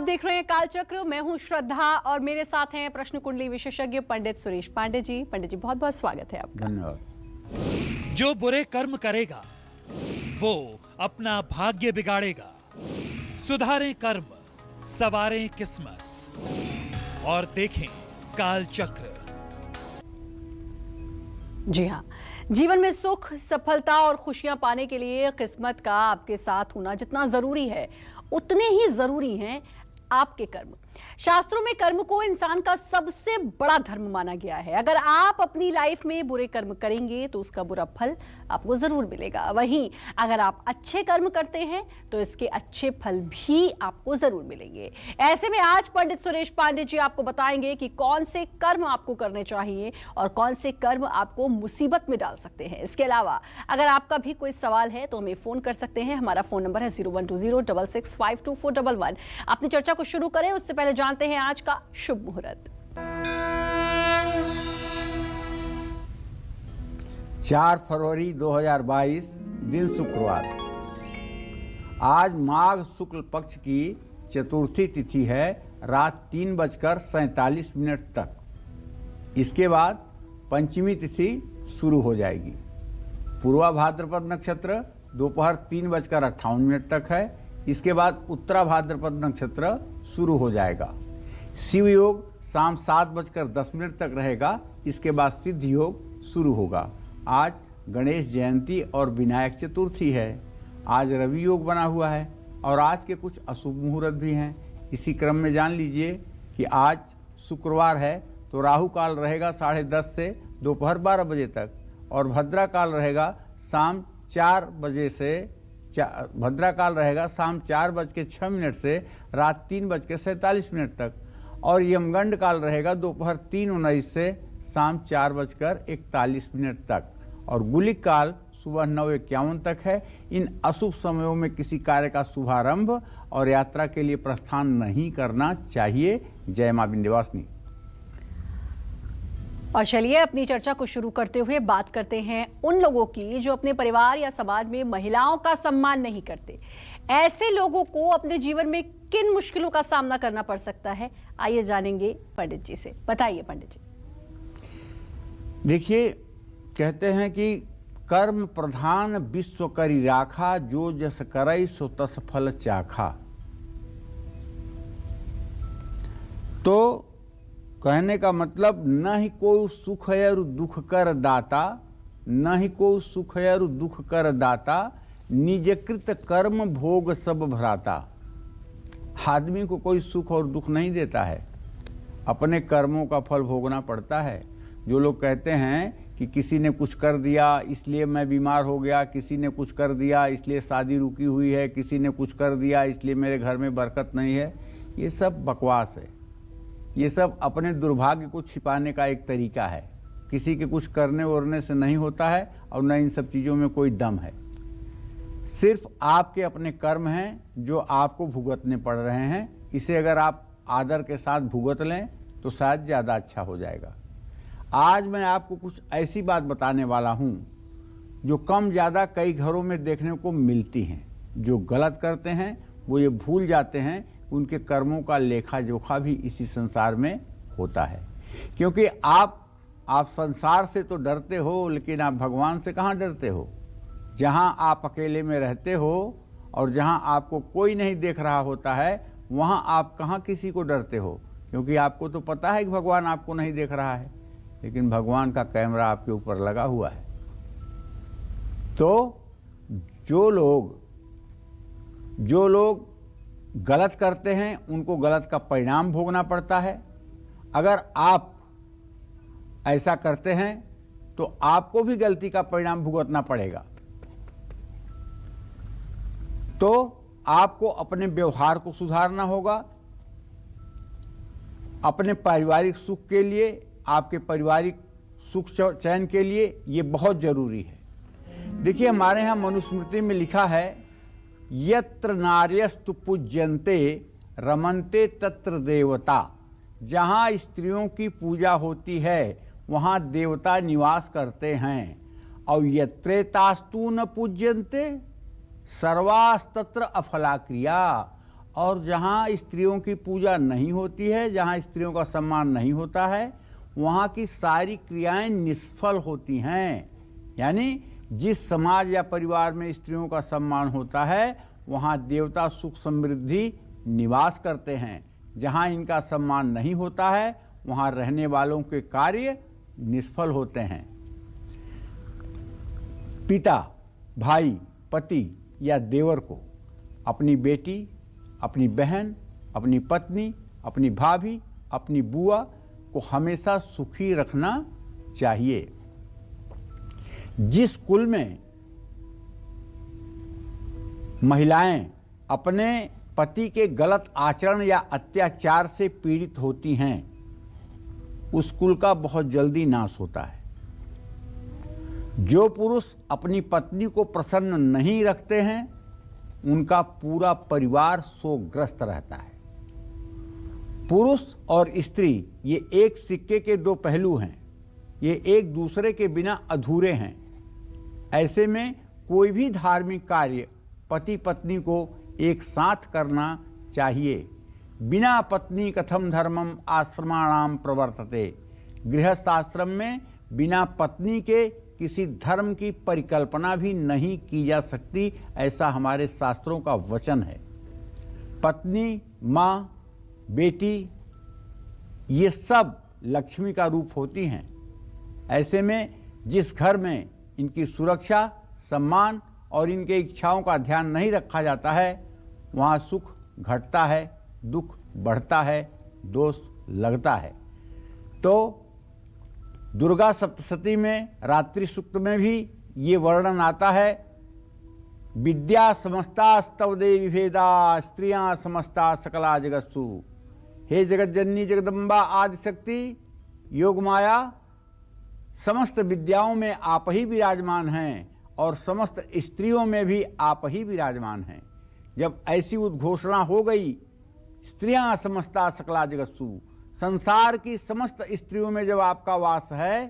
आप देख रहे हैं कालचक्र। मैं हूं श्रद्धा और मेरे साथ हैं प्रश्न कुंडली विशेषज्ञ पंडित सुरेश पांडे जी। पंडित जी बहुत बहुत स्वागत है आपका। धन्यवाद। जो बुरे कर्म करेगा वो अपना भाग्य बिगाड़ेगा। सुधारें कर्म, सवारें किस्मत और देखें कालचक्र। जी हाँ, जीवन में सुख, सफलता और खुशियां पाने के लिए किस्मत का आपके साथ होना जितना जरूरी है उतने ही जरूरी हैं आपके कर्म। शास्त्रों में कर्म को इंसान का सबसे बड़ा धर्म माना गया है। अगर आप अपनी लाइफ में बुरे कर्म करेंगे तो उसका बुरा फल आपको जरूर मिलेगा। वहीं अगर आप अच्छे कर्म करते हैं तो इसके अच्छे फल भी आपको जरूर मिलेंगे। ऐसे में आज पंडित सुरेश पांडे जी आपको बताएंगे कि कौन से कर्म आपको करने चाहिए और कौन से कर्म आपको मुसीबत में डाल सकते हैं। इसके अलावा अगर आपका भी कोई सवाल है तो हमें फोन कर सकते हैं। हमारा फोन नंबर है 012066522411। अपनी चर्चा को शुरू करें उससे पहले जानते हैं आज का शुभ मुहूर्त। 4 फरवरी 2022 दिन शुक्रवार। आज माघ शुक्ल पक्ष की चतुर्थी तिथि है रात 3:47 तक। इसके बाद पंचमी तिथि शुरू हो जाएगी। पूर्वा भाद्रपद नक्षत्र दोपहर 3:58 तक है। इसके बाद उत्तरा भाद्रपद नक्षत्र शुरू हो जाएगा। शिव योग शाम 7:10 तक रहेगा। इसके बाद सिद्ध योग शुरू होगा। आज गणेश जयंती और विनायक चतुर्थी है। आज रवि योग बना हुआ है और आज के कुछ अशुभ मुहूर्त भी हैं। इसी क्रम में जान लीजिए कि आज शुक्रवार है तो राहु काल रहेगा 10:30 से दोपहर 12 बजे तक और भद्रा काल रहेगा शाम 4 बजे से भद्रा काल रहेगा शाम 4:06 से रात 3:47 तक और यमगंड काल रहेगा दोपहर 3:19 से शाम 4:41 तक और गुलिक काल सुबह 9:51 तक है। इन अशुभ समयों में किसी कार्य का शुभारंभ और यात्रा के लिए प्रस्थान नहीं करना चाहिए। जय मां विंध्यवासिनी। और चलिए अपनी चर्चा को शुरू करते हुए बात करते हैं उन लोगों की जो अपने परिवार या समाज में महिलाओं का सम्मान नहीं करते। ऐसे लोगों को अपने जीवन में किन मुश्किलों का सामना करना पड़ सकता है, आइए जानेंगे पंडित जी से। बताइए पंडित जी। देखिए, कहते हैं कि कर्म प्रधान विश्व करी राखा, जो जस करई सो तस फल चाखा। तो कहने का मतलब न ही कोई सुख और दुख कर दाता, न ही कोई सुख और दुख कर दाता, निजकृत कर्म भोग सब भराता। आदमी को कोई सुख और दुख नहीं देता है, अपने कर्मों का फल भोगना पड़ता है। जो लोग कहते हैं कि किसी ने कुछ कर दिया इसलिए मैं बीमार हो गया, किसी ने कुछ कर दिया इसलिए शादी रुकी हुई है, किसी ने कुछ कर दिया इसलिए मेरे घर में बरकत नहीं है, ये सब बकवास है। ये सब अपने दुर्भाग्य को छिपाने का एक तरीका है। किसी के कुछ करने वरने से नहीं होता है और न इन सब चीज़ों में कोई दम है। सिर्फ आपके अपने कर्म हैं जो आपको भुगतने पड़ रहे हैं। इसे अगर आप आदर के साथ भुगत लें तो शायद ज़्यादा अच्छा हो जाएगा। आज मैं आपको कुछ ऐसी बात बताने वाला हूँ जो कम ज़्यादा कई घरों में देखने को मिलती हैं। जो गलत करते हैं वो ये भूल जाते हैं उनके कर्मों का लेखा जोखा भी इसी संसार में होता है। क्योंकि आप संसार से तो डरते हो लेकिन आप भगवान से कहाँ डरते हो। जहाँ आप अकेले में रहते हो और जहाँ आपको कोई नहीं देख रहा होता है वहाँ आप कहाँ किसी को डरते हो, क्योंकि आपको तो पता है कि भगवान आपको नहीं देख रहा है, लेकिन भगवान का कैमरा आपके ऊपर लगा हुआ है। तो जो लोग गलत करते हैं उनको गलत का परिणाम भोगना पड़ता है। अगर आप ऐसा करते हैं तो आपको भी गलती का परिणाम भुगतना पड़ेगा। तो आपको अपने व्यवहार को सुधारना होगा। अपने पारिवारिक सुख के लिए, आपके पारिवारिक सुख चैन के लिए ये बहुत जरूरी है। देखिए, हमारे यहाँ मनुस्मृति में लिखा है, यत्र नार्यस्तु पूज्यन्ते रमन्ते तत्र देवता। जहाँ स्त्रियों की पूजा होती है वहाँ देवता निवास करते हैं। और यत्रेतास्तु न पूज्यन्ते सर्वास्तत्र अफला क्रिया। और जहाँ स्त्रियों की पूजा नहीं होती है, जहाँ स्त्रियों का सम्मान नहीं होता है, वहाँ की सारी क्रियाएं निष्फल होती हैं। यानी जिस समाज या परिवार में स्त्रियों का सम्मान होता है, वहाँ देवता सुख समृद्धि निवास करते हैं। जहाँ इनका सम्मान नहीं होता है, वहाँ रहने वालों के कार्य निष्फल होते हैं। पिता, भाई, पति या देवर को अपनी बेटी, अपनी बहन, अपनी पत्नी, अपनी भाभी, अपनी बुआ को हमेशा सुखी रखना चाहिए। जिस कुल में महिलाएं अपने पति के गलत आचरण या अत्याचार से पीड़ित होती हैं, उस कुल का बहुत जल्दी नाश होता है। जो पुरुष अपनी पत्नी को प्रसन्न नहीं रखते हैं, उनका पूरा परिवार शोकग्रस्त रहता है। पुरुष और स्त्री ये एक सिक्के के दो पहलू हैं, ये एक दूसरे के बिना अधूरे हैं। ऐसे में कोई भी धार्मिक कार्य पति पत्नी को एक साथ करना चाहिए। बिना पत्नी कथम धर्मम आश्रमाणाम प्रवर्तते। गृहस्थ आश्रम में बिना पत्नी के किसी धर्म की परिकल्पना भी नहीं की जा सकती, ऐसा हमारे शास्त्रों का वचन है। पत्नी, माँ, बेटी ये सब लक्ष्मी का रूप होती हैं। ऐसे में जिस घर में इनकी सुरक्षा, सम्मान और इनके इच्छाओं का ध्यान नहीं रखा जाता है, वहाँ सुख घटता है, दुख बढ़ता है, दोष लगता है। तो दुर्गा सप्तशती में रात्रि सूक्त में भी ये वर्णन आता है, विद्या समस्ता स्तव देवी भेदा स्त्रियां समस्ता सकला जगत्सु। हे जगत जननी जगदम्बा आदिशक्ति योग माया, समस्त विद्याओं में आप ही विराजमान हैं और समस्त स्त्रियों में भी आप ही विराजमान हैं। जब ऐसी उद्घोषणा हो गई, स्त्रियां समस्ता सकला जगत्सु, संसार की समस्त स्त्रियों में जब आपका वास है,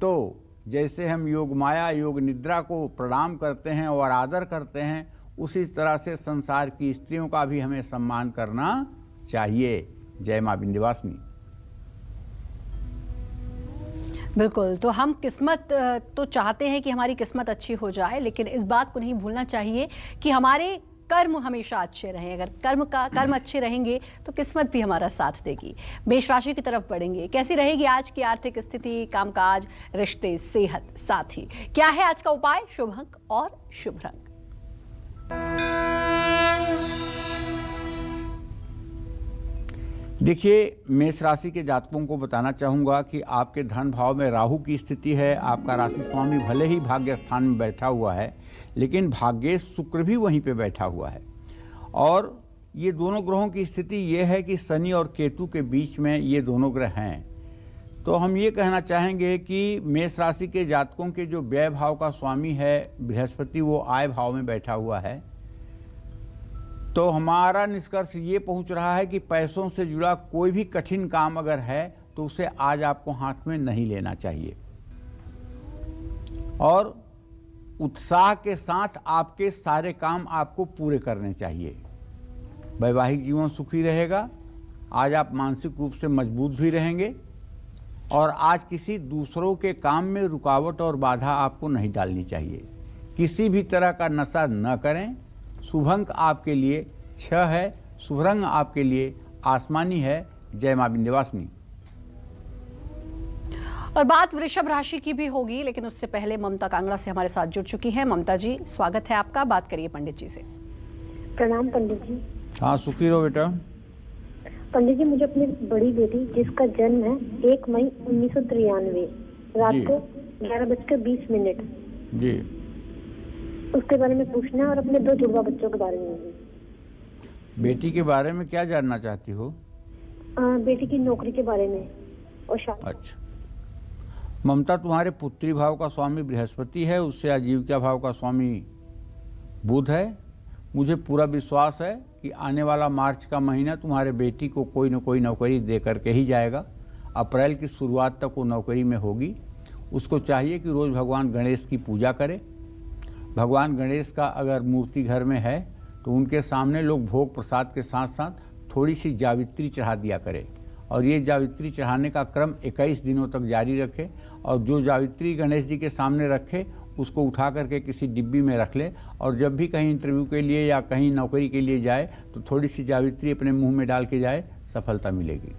तो जैसे हम योग माया, योग निद्रा को प्रणाम करते हैं और आदर करते हैं, उसी तरह से संसार की स्त्रियों का भी हमें सम्मान करना चाहिए। जय मां विंध्यवासिनी। बिल्कुल, तो हम किस्मत तो चाहते हैं कि हमारी किस्मत अच्छी हो जाए, लेकिन इस बात को नहीं भूलना चाहिए कि हमारे कर्म हमेशा अच्छे रहें। अगर कर्म अच्छे रहेंगे तो किस्मत भी हमारा साथ देगी। मेष राशि की तरफ बढ़ेंगे। कैसी रहेगी आज की आर्थिक स्थिति, कामकाज, रिश्ते, सेहत, साथी? क्या है आज का उपाय? शुभ अंक और शुभ रंग। देखिए, मेष राशि के जातकों को बताना चाहूँगा कि आपके धन भाव में राहु की स्थिति है। आपका राशि स्वामी भले ही भाग्य स्थान में बैठा हुआ है, लेकिन भाग्येश शुक्र भी वहीं पे बैठा हुआ है। और ये दोनों ग्रहों की स्थिति ये है कि शनि और केतु के बीच में ये दोनों ग्रह हैं। तो हम ये कहना चाहेंगे कि मेष राशि के जातकों के जो व्यय भाव का स्वामी है बृहस्पति, वो आय भाव में बैठा हुआ है। तो हमारा निष्कर्ष ये पहुंच रहा है कि पैसों से जुड़ा कोई भी कठिन काम अगर है तो उसे आज आपको हाथ में नहीं लेना चाहिए और उत्साह के साथ आपके सारे काम आपको पूरे करने चाहिए। वैवाहिक जीवन सुखी रहेगा। आज आप मानसिक रूप से मजबूत भी रहेंगे और आज किसी दूसरों के काम में रुकावट और बाधा आपको नहीं डालनी चाहिए। किसी भी तरह का नशा न करें। शुभ अंक आपके लिए 6 है। शुभ रंग आपके लिए आसमानी है। जय मां विंध्यवासिनी। और बात वृषभ राशि की भी होगी, लेकिन उससे पहले ममता कांगड़ा से हमारे साथ जुड़ चुकी हैं। ममता जी, स्वागत है आपका। बात करिए पंडित जी से। प्रणाम पंडित जी। हाँ, सुखी रहो बेटा। पंडित जी, मुझे अपनी बड़ी बेटी जिसका जन्म है 1 मई 1993 रात को 11:20 जी, उसके बारे में पूछना है और अपने 2 जुड़वा बच्चों के बारे में भी। बेटी के बारे में क्या जानना चाहती हो? बेटी की नौकरी के बारे में और शादी। अच्छा, ममता, तुम्हारे पुत्री भाव का स्वामी बृहस्पति है, उससे आजीविका भाव का स्वामी बुध है। मुझे पूरा विश्वास है कि आने वाला मार्च का महीना तुम्हारे बेटी को कोई न कोई नौकरी दे करके ही जाएगा। अप्रैल की शुरुआत तक वो नौकरी में होगी। उसको चाहिए कि रोज़ भगवान गणेश की पूजा करे। भगवान गणेश का अगर मूर्ति घर में है तो उनके सामने लोग भोग प्रसाद के साथ साथ थोड़ी सी जावित्री चढ़ा दिया करें, और ये जावित्री चढ़ाने का क्रम 21 दिनों तक जारी रखे। और जो जावित्री गणेश जी के सामने रखे उसको उठा करके किसी डिब्बी में रख ले, और जब भी कहीं इंटरव्यू के लिए या कहीं नौकरी के लिए जाए तो थोड़ी सी जावित्री अपने मुंह में डाल के जाए, सफलता मिलेगी।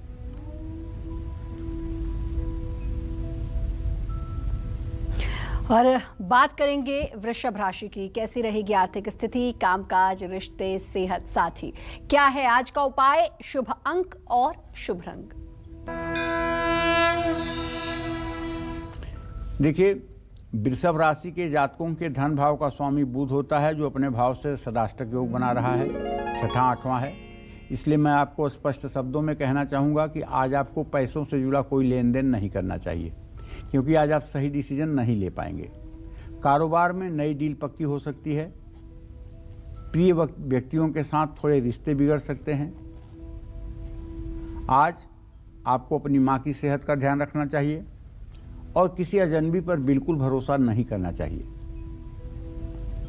और बात करेंगे वृषभ राशि की, कैसी रहेगी आर्थिक स्थिति, कामकाज, रिश्ते, सेहत, साथ ही क्या है आज का उपाय, शुभ अंक और शुभ रंग। देखिए, वृषभ राशि के जातकों के धन भाव का स्वामी बुध होता है, जो अपने भाव से सदाष्टक योग बना रहा है, छठा आठवां है। इसलिए मैं आपको स्पष्ट शब्दों में कहना चाहूँगा कि आज आपको पैसों से जुड़ा कोई लेन देन नहीं करना चाहिए, क्योंकि आज आप सही डिसीजन नहीं ले पाएंगे। कारोबार में नई डील पक्की हो सकती है। प्रिय व्यक्तियों के साथ थोड़े रिश्ते बिगड़ सकते हैं। आज आपको अपनी माँ की सेहत का ध्यान रखना चाहिए और किसी अजनबी पर बिल्कुल भरोसा नहीं करना चाहिए।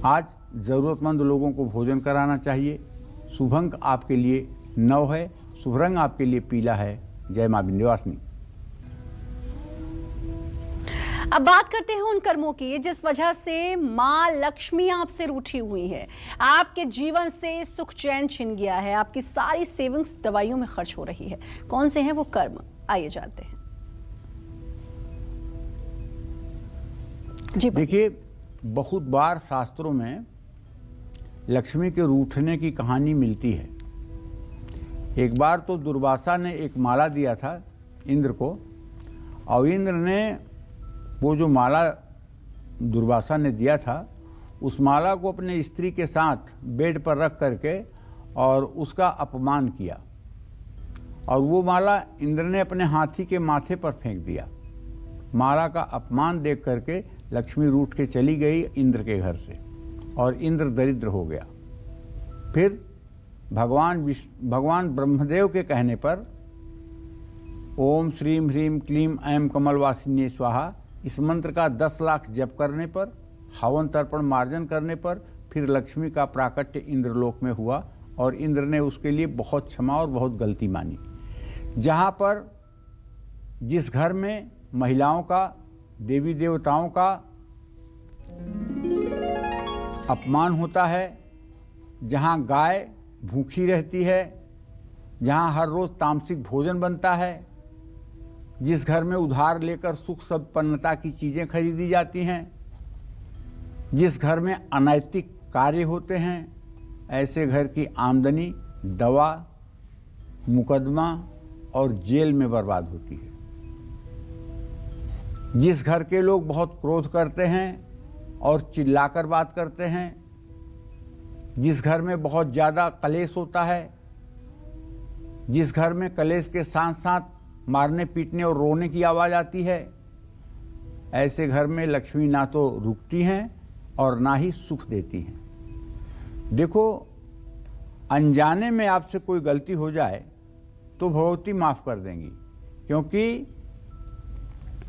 आज ज़रूरतमंद लोगों को भोजन कराना चाहिए। शुभ अंक आपके लिए 9 है, शुभ रंग आपके लिए पीला है। जय मां विंध्यवासिनी। अब बात करते हैं उन कर्मों की जिस वजह से मां लक्ष्मी आपसे रूठी हुई है, आपके जीवन से सुख चैन छिन गया है, आपकी सारी सेविंग्स दवाइयों में खर्च हो रही है। कौन से हैं वो कर्म, आइए जानते हैं। जी देखिए, बहुत बार शास्त्रों में लक्ष्मी के रूठने की कहानी मिलती है। एक बार तो दुर्वासा ने एक माला दिया था इंद्र को, और इंद्र ने वो जो माला दुर्वासा ने दिया था उस माला को अपने स्त्री के साथ बेड पर रख करके और उसका अपमान किया, और वो माला इंद्र ने अपने हाथी के माथे पर फेंक दिया। माला का अपमान देख करके लक्ष्मी रूठ के चली गई इंद्र के घर से, और इंद्र दरिद्र हो गया। फिर भगवान ब्रह्मदेव के कहने पर ओम श्रीम ह्रीम क्लीम ऐम कमलवासिनी स्वाहा, इस मंत्र का 10 लाख जप करने पर, हवन तर्पण मार्जन करने पर फिर लक्ष्मी का प्राकट्य इंद्रलोक में हुआ, और इंद्र ने उसके लिए बहुत क्षमा और बहुत गलती मानी। जहाँ पर जिस घर में महिलाओं का, देवी देवताओं का अपमान होता है, जहाँ गाय भूखी रहती है, जहाँ हर रोज तामसिक भोजन बनता है, जिस घर में उधार लेकर सुख संपन्नता की चीजें खरीदी जाती हैं, जिस घर में अनैतिक कार्य होते हैं, ऐसे घर की आमदनी दवा, मुकदमा और जेल में बर्बाद होती है। जिस घर के लोग बहुत क्रोध करते हैं और चिल्लाकर बात करते हैं, जिस घर में बहुत ज़्यादा कलेश होता है, जिस घर में कलेश के साथ साथ मारने पीटने और रोने की आवाज़ आती है, ऐसे घर में लक्ष्मी ना तो रुकती हैं और ना ही सुख देती हैं। देखो, अनजाने में आपसे कोई गलती हो जाए तो भगवती माफ़ कर देंगी, क्योंकि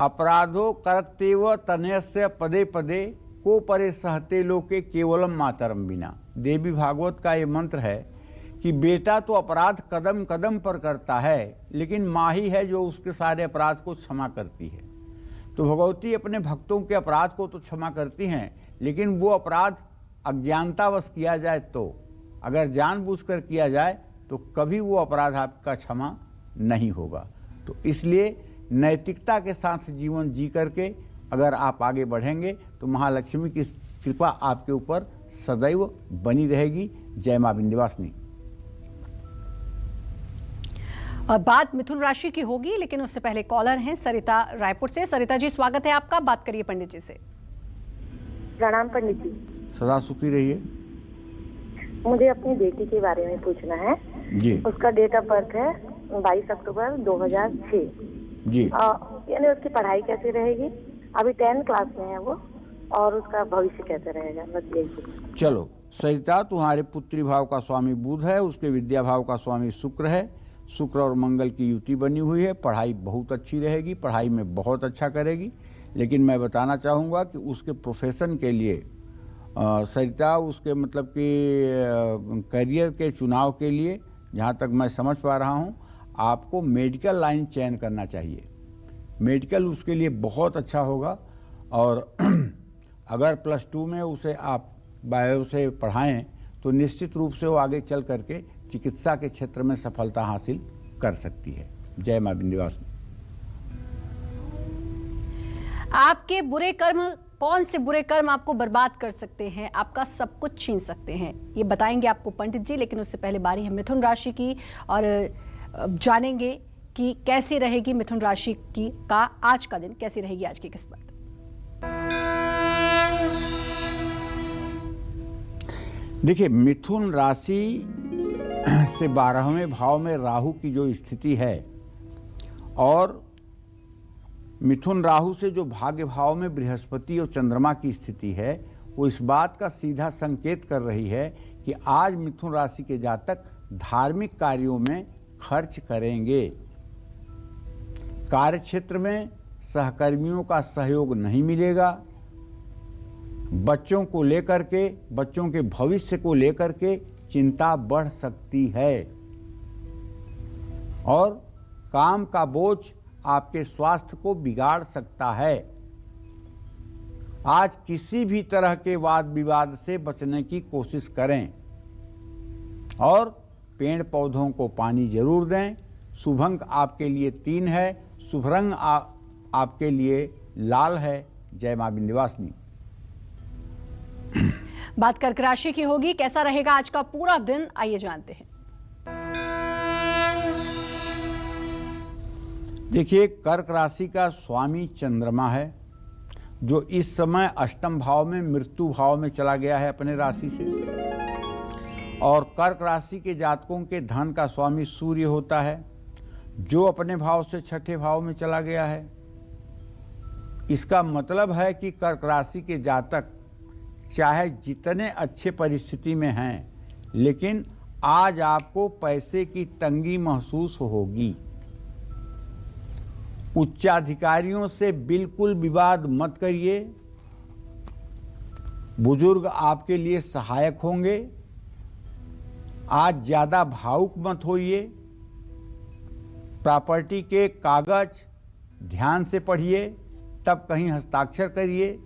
अपराधो करतेव तनयस्य पदे पदे को परे सहते लोके केवलम मातरम बिना। देवी भागवत का ये मंत्र है कि बेटा तो अपराध कदम कदम पर करता है, लेकिन माँ ही है जो उसके सारे अपराध को क्षमा करती है। तो भगवती अपने भक्तों के अपराध को तो क्षमा करती हैं, लेकिन वो अपराध अज्ञानतावश किया जाए तो, अगर जानबूझकर किया जाए तो कभी वो अपराध आपका क्षमा नहीं होगा। तो इसलिए नैतिकता के साथ जीवन जी करके अगर आप आगे बढ़ेंगे तो महालक्ष्मी की कृपा आपके ऊपर सदैव बनी रहेगी। जय मां विंध्यवासिनी। और बात मिथुन राशि की होगी, लेकिन उससे पहले कॉलर हैं सरिता रायपुर से। सरिता जी, स्वागत है आपका, बात करिए पंडित जी से। प्रणाम पंडित जी। सदा सुखी रहिए। मुझे अपनी बेटी के बारे में पूछना है जी। उसका डेट ऑफ बर्थ है 22 अक्टूबर 2006 जी। यानी उसकी पढ़ाई कैसी रहेगी, अभी 10th क्लास में है वो, और उसका भविष्य कैसे रहेगा, बस यही पूछना। चलो सरिता, तुम्हारे पुत्री भाव का स्वामी बुध है, उसके विद्या भाव का स्वामी शुक्र है। शुक्र और मंगल की युति बनी हुई है, पढ़ाई बहुत अच्छी रहेगी, पढ़ाई में बहुत अच्छा करेगी। लेकिन मैं बताना चाहूँगा कि उसके प्रोफेशन के लिए सरिता उसके मतलब कि करियर के चुनाव के लिए जहाँ तक मैं समझ पा रहा हूँ आपको मेडिकल लाइन चयन करना चाहिए। मेडिकल उसके लिए बहुत अच्छा होगा और अगर +2 में उसे आप बायो से पढ़ाएं तो निश्चित रूप से वो आगे चल करके चिकित्सा के क्षेत्र में सफलता हासिल कर सकती है। जय मां विंध्यवासिनी। आपके बुरे कर्म, कौन से बुरे कर्म आपको बर्बाद कर सकते हैं, आपका सब कुछ छीन सकते हैं, ये बताएंगे आपको पंडित जी। लेकिन उससे पहले बारी है मिथुन राशि की और जानेंगे कि कैसी रहेगी मिथुन राशि की का आज का दिन, कैसी रहेगी आज की किस्मत। देखिए, मिथुन राशि से 12वें भाव में राहु की जो स्थिति है और मिथुन राहु से जो भाग्य भाव में बृहस्पति और चंद्रमा की स्थिति है, वो इस बात का सीधा संकेत कर रही है कि आज मिथुन राशि के जातक धार्मिक कार्यों में खर्च करेंगे। कार्य क्षेत्र में सहकर्मियों का सहयोग नहीं मिलेगा। बच्चों को लेकर के, बच्चों के भविष्य को लेकर के चिंता बढ़ सकती है और काम का बोझ आपके स्वास्थ्य को बिगाड़ सकता है। आज किसी भी तरह के वाद विवाद से बचने की कोशिश करें और पेड़ पौधों को पानी जरूर दें। शुभ अंक आपके लिए 3 है। शुभ रंग आपके लिए लाल है। जय मां विंध्यवासिनी। बात कर्क राशि की होगी, कैसा रहेगा आज का पूरा दिन, आइए जानते हैं। देखिए, कर्क राशि का स्वामी चंद्रमा है जो इस समय अष्टम भाव में मृत्यु भाव में चला गया है अपने राशि से। और कर्क राशि के जातकों के धन का स्वामी सूर्य होता है जो अपने भाव से छठे भाव में चला गया है। इसका मतलब है कि कर्क राशि के जातक चाहे जितने अच्छे परिस्थिति में हैं, लेकिन आज आपको पैसे की तंगी महसूस होगी। उच्चाधिकारियों से बिल्कुल विवाद मत करिए। बुजुर्ग आपके लिए सहायक होंगे। आज ज्यादा भावुक मत होइए। प्रॉपर्टी के कागज ध्यान से पढ़िए, तब कहीं हस्ताक्षर करिए।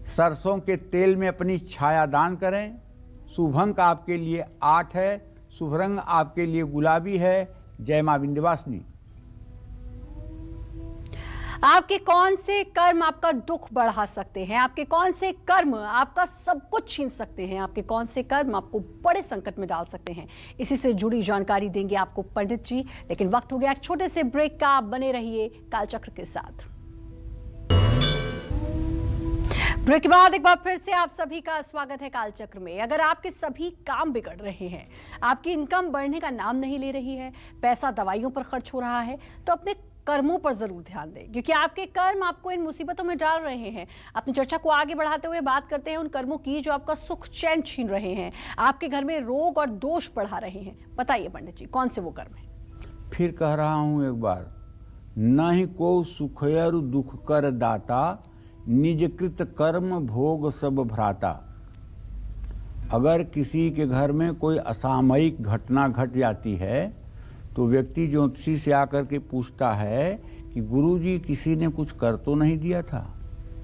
सरसों के तेल में अपनी छाया दान करें। शुभ अंक आपके लिए 8 है। शुभ रंग आपके लिए गुलाबी है। जय मां विंध्यवासिनी। आपके कौन से कर्म आपका दुख बढ़ा सकते हैं, आपके कौन से कर्म आपका सब कुछ छीन सकते हैं, आपके कौन से कर्म आपको बड़े संकट में डाल सकते हैं, इसी से जुड़ी जानकारी देंगे आपको पंडित जी। लेकिन वक्त हो गया एक छोटे से ब्रेक का। आप बने रहिए कालचक्र के साथ। ब्रेक के बाद एक बार फिर से आप सभी का स्वागत है कालचक्र में। अगर आपके सभी काम बिगड़ रहे हैं, आपकी इनकम बढ़ने का नाम नहीं ले रही है, पैसा दवाइयों पर खर्च हो रहा है, तो अपने कर्मों पर जरूर ध्यान दें, क्योंकि आपके कर्म आपको इन मुसीबतों में डाल रहे हैं। अपनी चर्चा को आगे बढ़ाते हुए बात करते हैं उन कर्मों की जो आपका सुख चैन छीन रहे हैं, आपके घर में रोग और दोष बढ़ा रहे हैं। बताइए पंडित जी, कौन से वो कर्म है? फिर कह रहा हूं एक बार, न ही को सुखयर दुख कर दाता, निजकृत कर्म भोग सब भ्राता। अगर किसी के घर में कोई असामयिक घटना घट जाती है तो व्यक्ति ज्योतिषी से आकर के पूछता है कि गुरुजी किसी ने कुछ कर तो नहीं दिया था,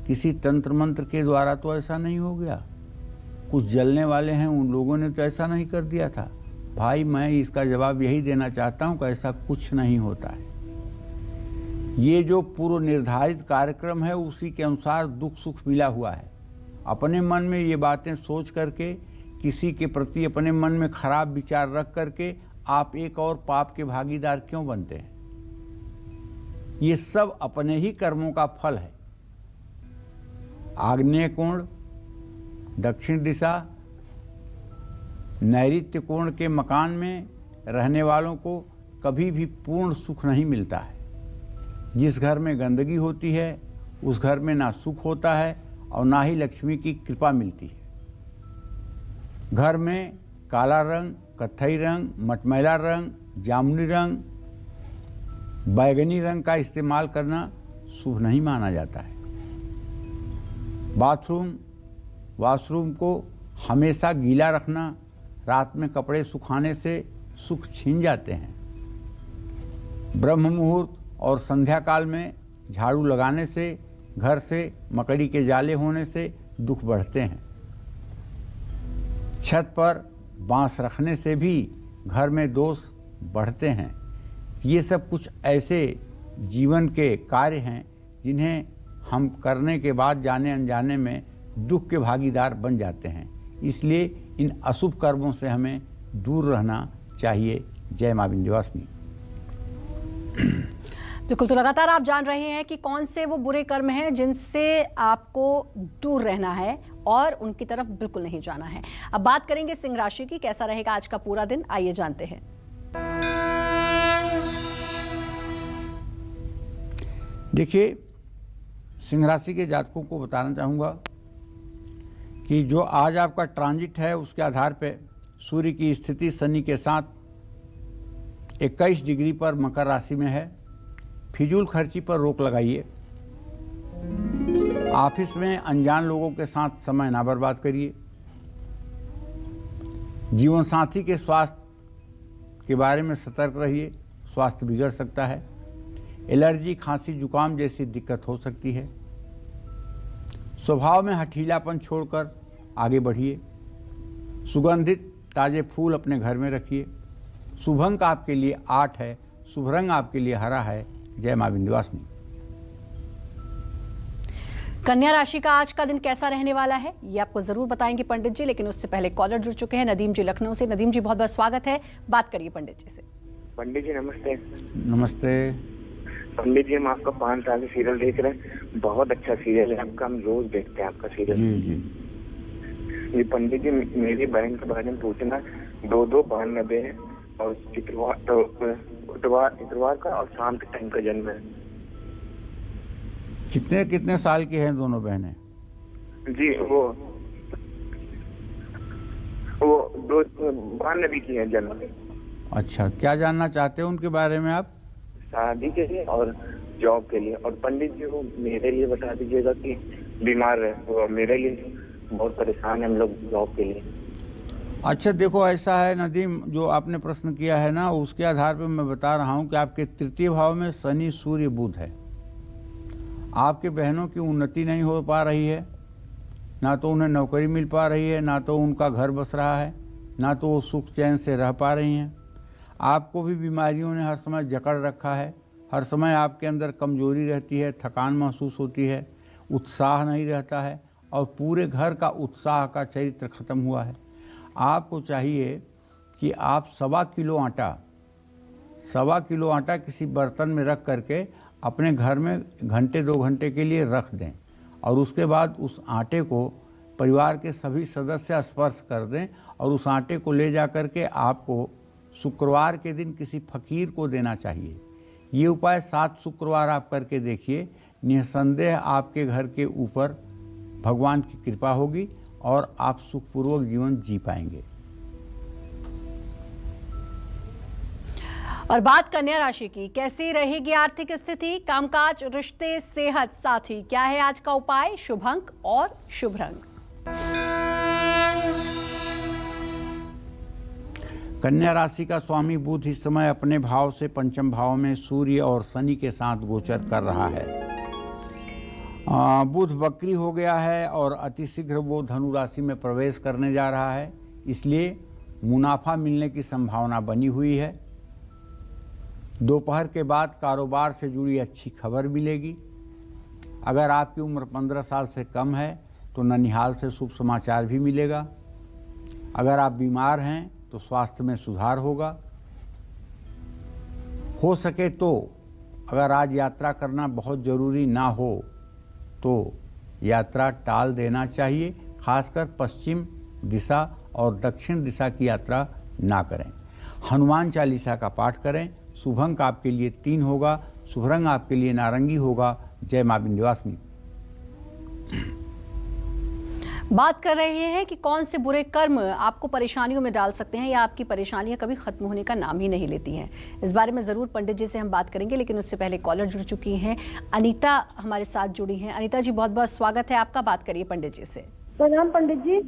किसी तंत्र मंत्र के द्वारा तो ऐसा नहीं हो गया, कुछ जलने वाले हैं उन लोगों ने तो ऐसा नहीं कर दिया था। भाई मैं इसका जवाब यही देना चाहता हूं कि ऐसा कुछ नहीं होता है। ये जो पूर्व निर्धारित कार्यक्रम है उसी के अनुसार दुख सुख मिला हुआ है। अपने मन में ये बातें सोच करके, किसी के प्रति अपने मन में खराब विचार रख करके आप एक और पाप के भागीदार क्यों बनते हैं? ये सब अपने ही कर्मों का फल है। आग्नेय कोण, दक्षिण दिशा, नैऋत्य कोण के मकान में रहने वालों को कभी भी पूर्ण सुख नहीं मिलता है। जिस घर में गंदगी होती है उस घर में ना सुख होता है और ना ही लक्ष्मी की कृपा मिलती है। घर में काला रंग, कत्थई रंग, मटमैला रंग, जामुनी रंग, बैगनी रंग का इस्तेमाल करना शुभ नहीं माना जाता है। बाथरूम वॉशरूम को हमेशा गीला रखना, रात में कपड़े सुखाने से सुख छीन जाते हैं। ब्रह्म मुहूर्त और संध्या काल में झाड़ू लगाने से, घर से मकड़ी के जाले होने से दुख बढ़ते हैं। छत पर बांस रखने से भी घर में दोष बढ़ते हैं। ये सब कुछ ऐसे जीवन के कार्य हैं जिन्हें हम करने के बाद जाने अनजाने में दुख के भागीदार बन जाते हैं। इसलिए इन अशुभ कर्मों से हमें दूर रहना चाहिए। जय मां विंध्यवासिनी। बिल्कुल, तो लगातार आप जान रहे हैं कि कौन से वो बुरे कर्म हैं जिनसे आपको दूर रहना है और उनकी तरफ बिल्कुल नहीं जाना है। अब बात करेंगे सिंह राशि की, कैसा रहेगा आज का पूरा दिन, आइए जानते हैं। देखिए, सिंह राशि के जातकों को बताना चाहूँगा कि जो आज आपका ट्रांजिट है उसके आधार पे सूर्य की स्थिति शनि के साथ 21 डिग्री पर मकर राशि में है। फिजूल खर्ची पर रोक लगाइए। ऑफिस में अनजान लोगों के साथ समय ना बर्बाद करिए। जीवन साथी के स्वास्थ्य के बारे में सतर्क रहिए, स्वास्थ्य बिगड़ सकता है। एलर्जी, खांसी, जुकाम जैसी दिक्कत हो सकती है। स्वभाव में हठीलापन छोड़कर आगे बढ़िए। सुगंधित ताजे फूल अपने घर में रखिए। शुभ अंक आपके लिए 8 है, शुभ रंग आपके लिए हरा है। जय मां विंध्यवासिनी। कन्या राशि का आज का दिन कैसा रहने वाला है ये आपको जरूर बताएंगे पंडित जी, लेकिन उससे पहले कॉलर जुड़ चुके हैं नदीम जी लखनऊ से। नदीम जी, बहुत बहुत स्वागत है, बात करिए पंडित जी से। पंडित जी नमस्ते। नमस्ते पंडित जी, हम आपका 5 साल से सीरियल देख रहे हैं, बहुत अच्छा सीरियल है आपका, हम रोज देखते हैं आपका सीरियल। जी जी। ये पंडित जी, मेरी बहन के बारे में पूछना, 2292 है और इतवार का और शाम के टाइम का जन्म है। कितने कितने साल की हैं दोनों बहनें? जी, वो 92 की है जन्म। अच्छा, क्या जानना चाहते हो उनके बारे में आप? शादी के लिए और जॉब के लिए। और पंडित जी, वो मेरे लिए बता दीजिएगा कि बीमार है, वो मेरे लिए बहुत परेशान है हम लोग जॉब के लिए। अच्छा देखो, ऐसा है नदीम, जो आपने प्रश्न किया है ना, उसके आधार पर मैं बता रहा हूँ कि आपके तृतीय भाव में शनि, सूर्य, बुध है। आपके बहनों की उन्नति नहीं हो पा रही है, ना तो उन्हें नौकरी मिल पा रही है, ना तो उनका घर बस रहा है, ना तो वो सुख चैन से रह पा रही हैं। आपको भी बीमारियों ने हर समय जकड़ रखा है। हर समय आपके अंदर कमजोरी रहती है, थकान महसूस होती है, उत्साह नहीं रहता है और पूरे घर का उत्साह का चरित्र खत्म हुआ है। आपको चाहिए कि आप 1.25 किलो आटा किसी बर्तन में रख करके अपने घर में घंटे 2 घंटे के लिए रख दें और उसके बाद उस आटे को परिवार के सभी सदस्य स्पर्श कर दें और उस आटे को ले जा कर के आपको शुक्रवार के दिन किसी फकीर को देना चाहिए। ये उपाय 7 शुक्रवार आप करके देखिए, निसंदेह आपके घर के ऊपर भगवान की कृपा होगी और आप सुखपूर्वक जीवन जी पाएंगे। और बात कन्या राशि की, कैसी रहेगी आर्थिक स्थिति, कामकाज, रिश्ते, सेहत, साथी, क्या है आज का उपाय, शुभ अंक और शुभ रंग? कन्या राशि का स्वामी बुध इस समय अपने भाव से पंचम भाव में सूर्य और शनि के साथ गोचर कर रहा है। बुध वक्री हो गया है और अतिशीघ्र वो धनु राशि में प्रवेश करने जा रहा है, इसलिए मुनाफा मिलने की संभावना बनी हुई है। दोपहर के बाद कारोबार से जुड़ी अच्छी खबर मिलेगी। अगर आपकी उम्र 15 साल से कम है तो ननिहाल से शुभ समाचार भी मिलेगा। अगर आप बीमार हैं तो स्वास्थ्य में सुधार होगा। हो सके तो अगर आज यात्रा करना बहुत ज़रूरी ना हो तो यात्रा टाल देना चाहिए, खासकर पश्चिम दिशा और दक्षिण दिशा की यात्रा ना करें। हनुमान चालीसा का पाठ करें। शुभ अंक आपके लिए 3 होगा, शुभ रंग आपके लिए नारंगी होगा। जय मां विंध्यवासिनी। बात कर रहे हैं कि कौन से बुरे कर्म आपको परेशानियों में डाल सकते हैं या आपकी परेशानियां कभी खत्म होने का नाम ही नहीं लेती हैं। इस बारे में ज़रूर पंडित जी से हम बात करेंगे, लेकिन उससे पहले कॉलर जुड़ चुकी हैं। अनीता हमारे साथ जुड़ी हैं। अनीता जी, बहुत बहुत स्वागत है आपका, बात करिए पंडित जी से। प्रणाम पंडित जी।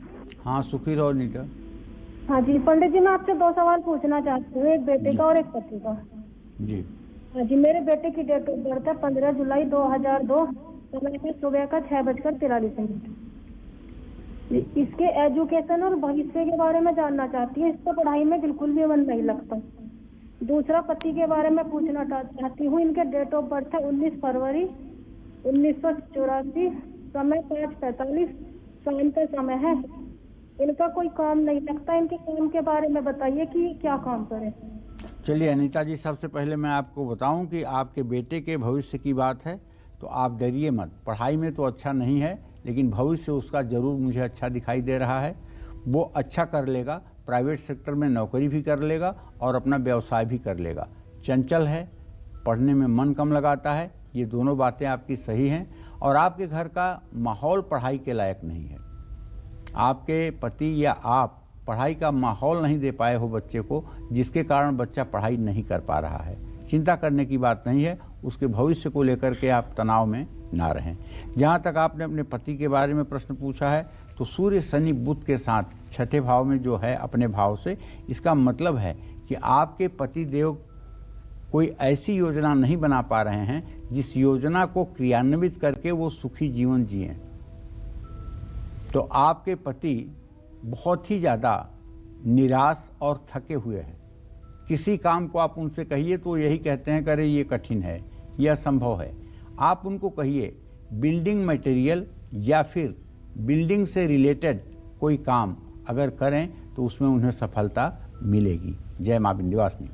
हाँ, सुखी रहो नीता। हाँ जी पंडित जी, मैं आपसे 2 सवाल पूछना चाहती हूँ, एक बेटे का और एक पति का। जी। हाँ जी, मेरे बेटे की डेट ऑफ बर्थ है 15 जुलाई 2002, समय है सुबह का 6:43। इसके एजुकेशन और भविष्य के बारे में जानना चाहती हूँ। इसको पढ़ाई में बिल्कुल भी मन नहीं लगता। दूसरा, पति के बारे में पूछना चाहती हूँ। इनके डेट ऑफ बर्थ है 19 फरवरी 1984, समय 5:45, शाम का समय है। इनका कोई काम नहीं लगता। इनके काम के बारे में बताइए कि क्या काम करें। चलिए अनीता जी, सबसे पहले मैं आपको बताऊं कि आपके बेटे के भविष्य की बात है तो आप डरिए मत। पढ़ाई में तो अच्छा नहीं है, लेकिन भविष्य उसका ज़रूर मुझे अच्छा दिखाई दे रहा है। वो अच्छा कर लेगा, प्राइवेट सेक्टर में नौकरी भी कर लेगा और अपना व्यवसाय भी कर लेगा। चंचल है, पढ़ने में मन कम लगाता है, ये दोनों बातें आपकी सही हैं। और आपके घर का माहौल पढ़ाई के लायक नहीं है। आपके पति या आप पढ़ाई का माहौल नहीं दे पाए हो बच्चे को, जिसके कारण बच्चा पढ़ाई नहीं कर पा रहा है। चिंता करने की बात नहीं है, उसके भविष्य को लेकर के आप तनाव में ना रहें। जहाँ तक आपने अपने पति के बारे में प्रश्न पूछा है, तो सूर्य शनि बुध के साथ छठे भाव में जो है अपने भाव से, इसका मतलब है कि आपके पति देव कोई ऐसी योजना नहीं बना पा रहे हैं जिस योजना को क्रियान्वित करके वो सुखी जीवन जिएं। तो आपके पति बहुत ही ज़्यादा निराश और थके हुए हैं। किसी काम को आप उनसे कहिए तो यही कहते हैं कि अरे ये कठिन है, ये असंभव है। आप उनको कहिए बिल्डिंग मटेरियल या फिर बिल्डिंग से रिलेटेड कोई काम अगर करें तो उसमें उन्हें सफलता मिलेगी। जय मां विंध्यवासिनी।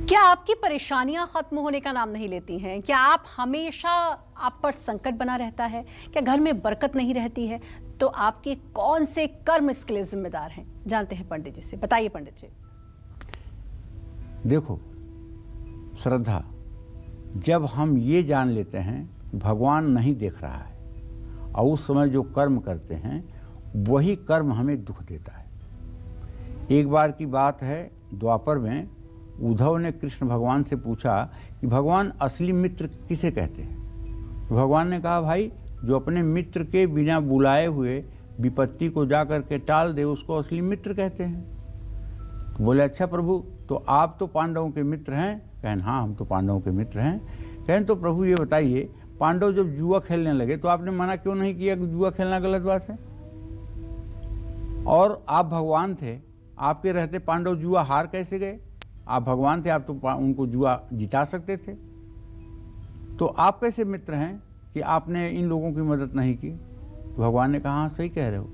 क्या आपकी परेशानियां खत्म होने का नाम नहीं लेती हैं? क्या आप हमेशा, आप पर संकट बना रहता है? क्या घर में बरकत नहीं रहती है? तो आपके कौन से कर्म इसके लिए जिम्मेदार हैं? जानते हैं पंडित जी से। बताइए पंडित जी। देखो श्रद्धा, जब हम ये जान लेते हैं भगवान नहीं देख रहा है और उस समय जो कर्म करते हैं वही कर्म हमें दुख देता है। एक बार की बात है, द्वापर में उद्धव ने कृष्ण भगवान से पूछा कि भगवान असली मित्र किसे कहते हैं? तो भगवान ने कहा, भाई जो अपने मित्र के बिना बुलाए हुए विपत्ति को जा करके टाल दे उसको असली मित्र कहते हैं। तो बोले अच्छा प्रभु, तो आप तो पांडवों के मित्र हैं? कहें हाँ, हम तो पांडवों के मित्र हैं। कहें तो प्रभु ये बताइए, पांडव जब जुआ खेलने लगे तो आपने मना क्यों नहीं किया कि जुआ खेलना गलत बात है? और आप भगवान थे, आपके रहते पांडव जुआ हार कैसे गए? आप भगवान थे, आप तो उनको जुआ जिता सकते थे। तो आप कैसे मित्र हैं कि आपने इन लोगों की मदद नहीं की? तो भगवान ने कहा हाँ सही कह रहे हो।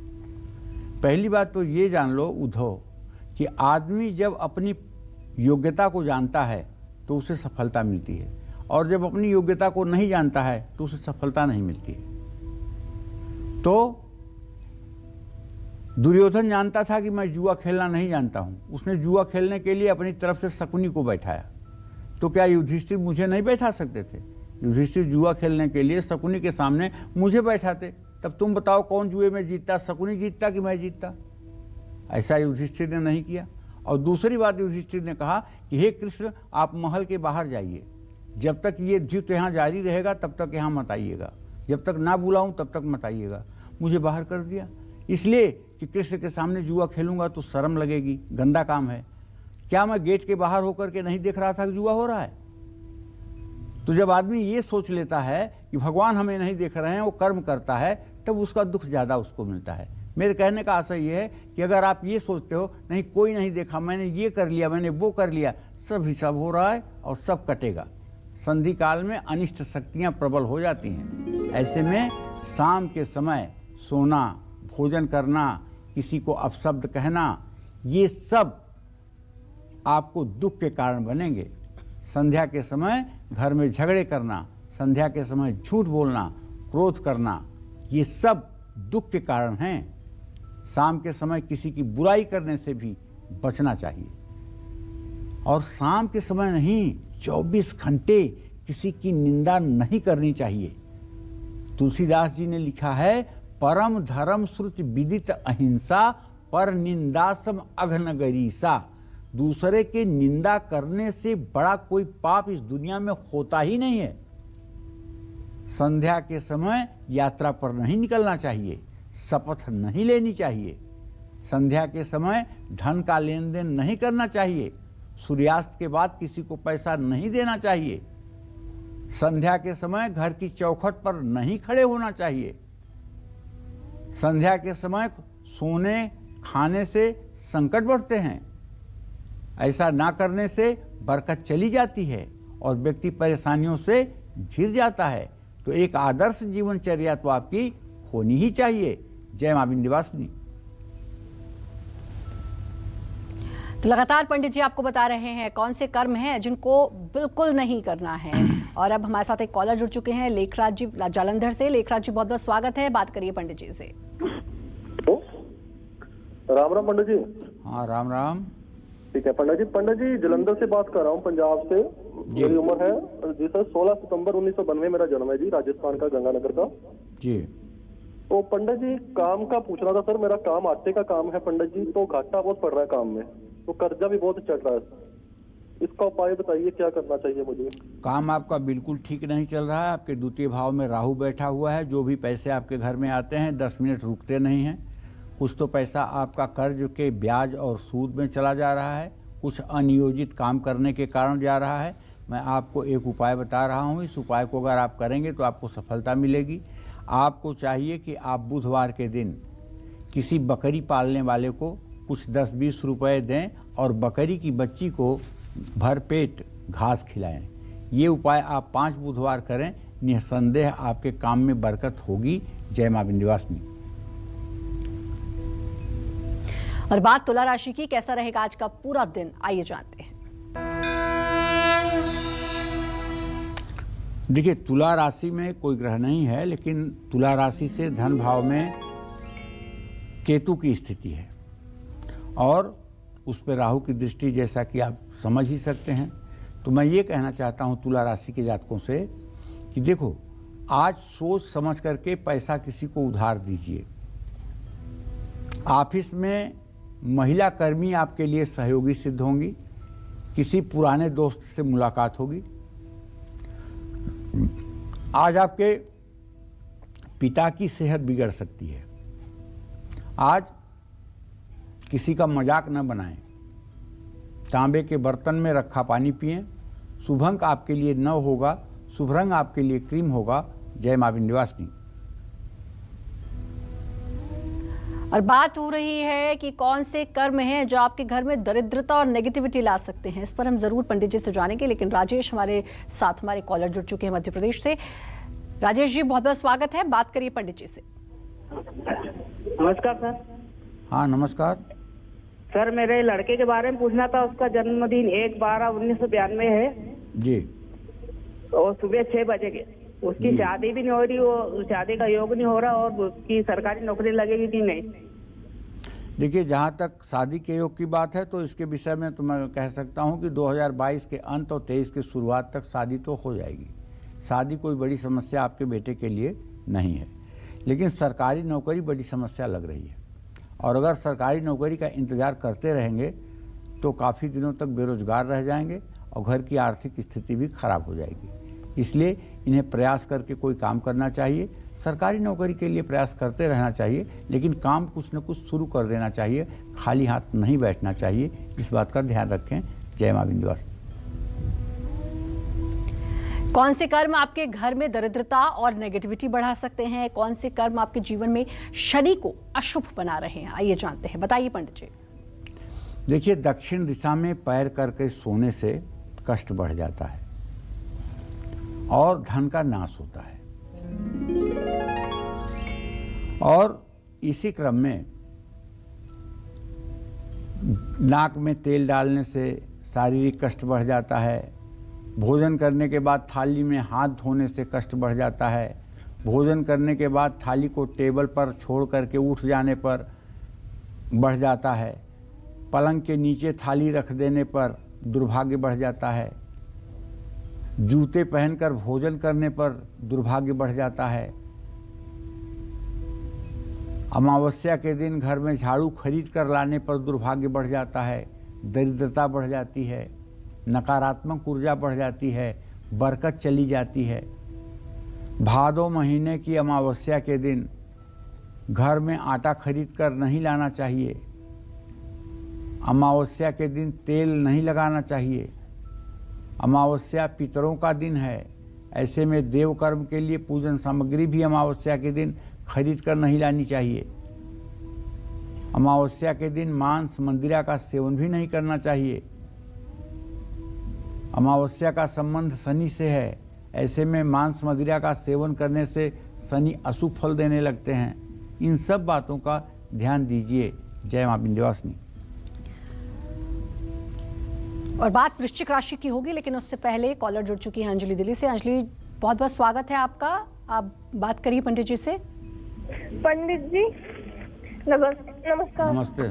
पहली बात तो ये जान लो उद्धव कि आदमी जब अपनी योग्यता को जानता है तो उसे सफलता मिलती है, और जब अपनी योग्यता को नहीं जानता है तो उसे सफलता नहीं मिलती है। तो दुर्योधन जानता था कि मैं जुआ खेलना नहीं जानता हूं, उसने जुआ खेलने के लिए अपनी तरफ से शकुनी को बैठाया। तो क्या युधिष्ठिर मुझे नहीं बैठा सकते थे? युधिष्ठिर जुआ खेलने के लिए शकुनी के सामने मुझे बैठाते। तब तुम बताओ कौन जुए में जीतता, शकुनी जीतता कि मैं जीतता? ऐसा युधिष्ठिर ने नहीं किया। और दूसरी बात, युधिष्ठिर ने कहा कि हे कृष्ण, आप महल के बाहर जाइए, जब तक ये द्युत यहाँ जारी रहेगा तब तक यहाँ मत आइएगा, जब तक ना बुलाऊं तब तक मत आइएगा। मुझे बाहर कर दिया इसलिए कि कृष्ण के सामने जुआ खेलूंगा तो शर्म लगेगी, गंदा काम है। क्या मैं गेट के बाहर होकर के नहीं देख रहा था कि जुआ हो रहा है? तो जब आदमी ये सोच लेता है कि भगवान हमें नहीं देख रहे हैं, वो कर्म करता है, तब उसका दुख ज़्यादा उसको मिलता है। मेरे कहने का आशय ये है कि अगर आप ये सोचते हो नहीं कोई नहीं देखा, मैंने ये कर लिया, मैंने वो कर लिया, सब हिसाब हो रहा है और सब कटेगा। संधि काल में अनिष्ट शक्तियाँ प्रबल हो जाती हैं। ऐसे में शाम के समय सोना, भोजन करना, किसी को अपशब्द कहना, ये सब आपको दुख के कारण बनेंगे। संध्या के समय घर में झगड़े करना, संध्या के समय झूठ बोलना, क्रोध करना, ये सब दुख के कारण हैं। शाम के समय किसी की बुराई करने से भी बचना चाहिए। और शाम के समय नहीं, 24 घंटे किसी की निंदा नहीं करनी चाहिए। तुलसीदास जी ने लिखा है, परम धर्म श्रुति विदित अहिंसा, पर निंदासम अघनगरीसा। दूसरे के निंदा करने से बड़ा कोई पाप इस दुनिया में होता ही नहीं है। संध्या के समय यात्रा पर नहीं निकलना चाहिए, शपथ नहीं लेनी चाहिए। संध्या के समय धन का लेन देन नहीं करना चाहिए, सूर्यास्त के बाद किसी को पैसा नहीं देना चाहिए। संध्या के समय घर की चौखट पर नहीं खड़े होना चाहिए। संध्या के समय सोने खाने से संकट बढ़ते हैं। ऐसा ना करने से बरकत चली जाती है और व्यक्ति परेशानियों से घिर जाता है। तो एक आदर्श जीवनचर्या तो आपकी होनी ही चाहिए। जय मां विंध्यवासिनी। तो लगातार पंडित जी आपको बता रहे हैं कौन से कर्म हैं जिनको बिल्कुल नहीं करना है। और अब हमारे साथ एक कॉलर जुड़ चुके हैं, लेखराज जी जालंधर से। लेखराज जी, बहुत बहुत स्वागत है, बात करिए पंडित जी से। राम राम पंडित जी। हाँ राम राम। ठीक है पंडित जी जलंधर से बात कर रहा हूँ, पंजाब से। मेरी उम्र है जी सर 16 सितंबर 1992 मेरा जन्म है जी, राजस्थान का गंगानगर का जी। तो पंडित जी काम का पूछना था सर। मेरा काम आटे का काम है पंडित जी, तो घाटा बहुत पड़ रहा है काम में, तो कर्जा भी बहुत चढ़ रहा है। इसका उपाय बताइए, क्या करना चाहिए मुझे? काम आपका बिल्कुल ठीक नहीं चल रहा है। आपके द्वितीय भाव में राहु बैठा हुआ है। जो भी पैसे आपके घर में आते हैं 10 मिनट रुकते नहीं हैं। कुछ तो पैसा आपका कर्ज के ब्याज और सूद में चला जा रहा है, कुछ अनियोजित काम करने के कारण जा रहा है। मैं आपको एक उपाय बता रहा हूँ, इस उपाय को अगर आप करेंगे तो आपको सफलता मिलेगी। आपको चाहिए कि आप बुधवार के दिन किसी बकरी पालने वाले को कुछ 10-20 रुपए दें और बकरी की बच्ची को भरपेट घास खिलाएं। ये उपाय आप 5 बुधवार करें, निसंदेह आपके काम में बरकत होगी। जय मां विंध्यवासिनी। और बात तुला राशि की, कैसा रहेगा आज का पूरा दिन, आइए जानते हैं। देखिए, तुला राशि में कोई ग्रह नहीं है, लेकिन तुला राशि से धन भाव में केतु की स्थिति है और उस पर राहु की दृष्टि, जैसा कि आप समझ ही सकते हैं। तो मैं ये कहना चाहता हूँ तुला राशि के जातकों से कि देखो, आज सोच समझ करके पैसा किसी को उधार दीजिए। ऑफिस में महिला कर्मी आपके लिए सहयोगी सिद्ध होंगी। किसी पुराने दोस्त से मुलाकात होगी। आज आपके पिता की सेहत बिगड़ सकती है। आज किसी का मजाक न बनाएं। तांबे के बर्तन में रखा पानी पिएं। शुभ अंक आपके लिए 9 होगा। शुभ रंग आपके लिए क्रीम होगा। जय मां विंध्यवासिनी। और बात हो रही है कि कौन से कर्म हैं जो आपके घर में दरिद्रता और नेगेटिविटी ला सकते हैं। इस पर हम जरूर पंडित जी से जानेंगे, लेकिन राजेश हमारे साथ, हमारे कॉलर जुड़ चुके हैं मध्य प्रदेश से। राजेश जी, बहुत बहुत स्वागत है, बात करिए पंडित जी से। नमस्कार सर। हाँ नमस्कार सर, मेरे लड़के के बारे में पूछना था। उसका जन्मदिन 1/12/1992 है जी। और सुबह 6 बजे के। उसकी शादी भी नहीं हो रही, वो शादी का योग नहीं हो रहा, और उसकी सरकारी नौकरी लगेगी कि नहीं? देखिए, जहाँ तक शादी के योग की बात है तो इसके विषय में तो मैं कह सकता हूँ कि 2022 के अंत और 23 के शुरुआत तक शादी तो हो जाएगी। शादी कोई बड़ी समस्या आपके बेटे के लिए नहीं है, लेकिन सरकारी नौकरी बड़ी समस्या लग रही है। और अगर सरकारी नौकरी का इंतज़ार करते रहेंगे तो काफ़ी दिनों तक बेरोजगार रह जाएंगे और घर की आर्थिक स्थिति भी खराब हो जाएगी। इसलिए इन्हें प्रयास करके कोई काम करना चाहिए। सरकारी नौकरी के लिए प्रयास करते रहना चाहिए, लेकिन काम कुछ न कुछ शुरू कर देना चाहिए। खाली हाथ नहीं बैठना चाहिए, इस बात का ध्यान रखें। जय मां विंध्यवासिनी। कौन से कर्म आपके घर में दरिद्रता और नेगेटिविटी बढ़ा सकते हैं? कौन से कर्म आपके जीवन में शनि को अशुभ बना रहे हैं? आइए जानते हैं, बताइए पंडित जी। देखिए, दक्षिण दिशा में पैर करके सोने से कष्ट बढ़ जाता है और धन का नाश होता है। और इसी क्रम में नाक में तेल डालने से शारीरिक कष्ट बढ़ जाता है। भोजन करने के बाद थाली में हाथ धोने से कष्ट बढ़ जाता है। भोजन करने के बाद थाली को टेबल पर छोड़ करके उठ जाने पर बढ़ जाता है। पलंग के नीचे थाली रख देने पर दुर्भाग्य बढ़ जाता है। जूते पहनकर भोजन करने पर दुर्भाग्य बढ़ जाता है। अमावस्या के दिन घर में झाड़ू खरीद कर लाने पर दुर्भाग्य बढ़ जाता है। दरिद्रता बढ़ जाती है, नकारात्मक ऊर्जा बढ़ जाती है, बरकत चली जाती है। भादो महीने की अमावस्या के दिन घर में आटा खरीद कर नहीं लाना चाहिए। अमावस्या के दिन तेल नहीं लगाना चाहिए। अमावस्या पितरों का दिन है। ऐसे में देव कर्म के लिए पूजन सामग्री भी अमावस्या के दिन खरीद कर नहीं लानी चाहिए। अमावस्या के दिन मांस मंदिरा का सेवन भी नहीं करना चाहिए। अमावस्या का संबंध शनि से है। ऐसे में मांस मदिरा का सेवन करने से शनि अशुभ फल देने लगते हैं। इन सब बातों का ध्यान दीजिए। जय मां विंध्यवासिनी। और बात वृश्चिक राशि की होगी, लेकिन उससे पहले कॉलर जुड़ चुकी है अंजलि दिल्ली से। अंजलि, बहुत बहुत स्वागत है आपका। आप बात करिए पंडित जी से। पंडित जी नमस्कार। नमस्ते।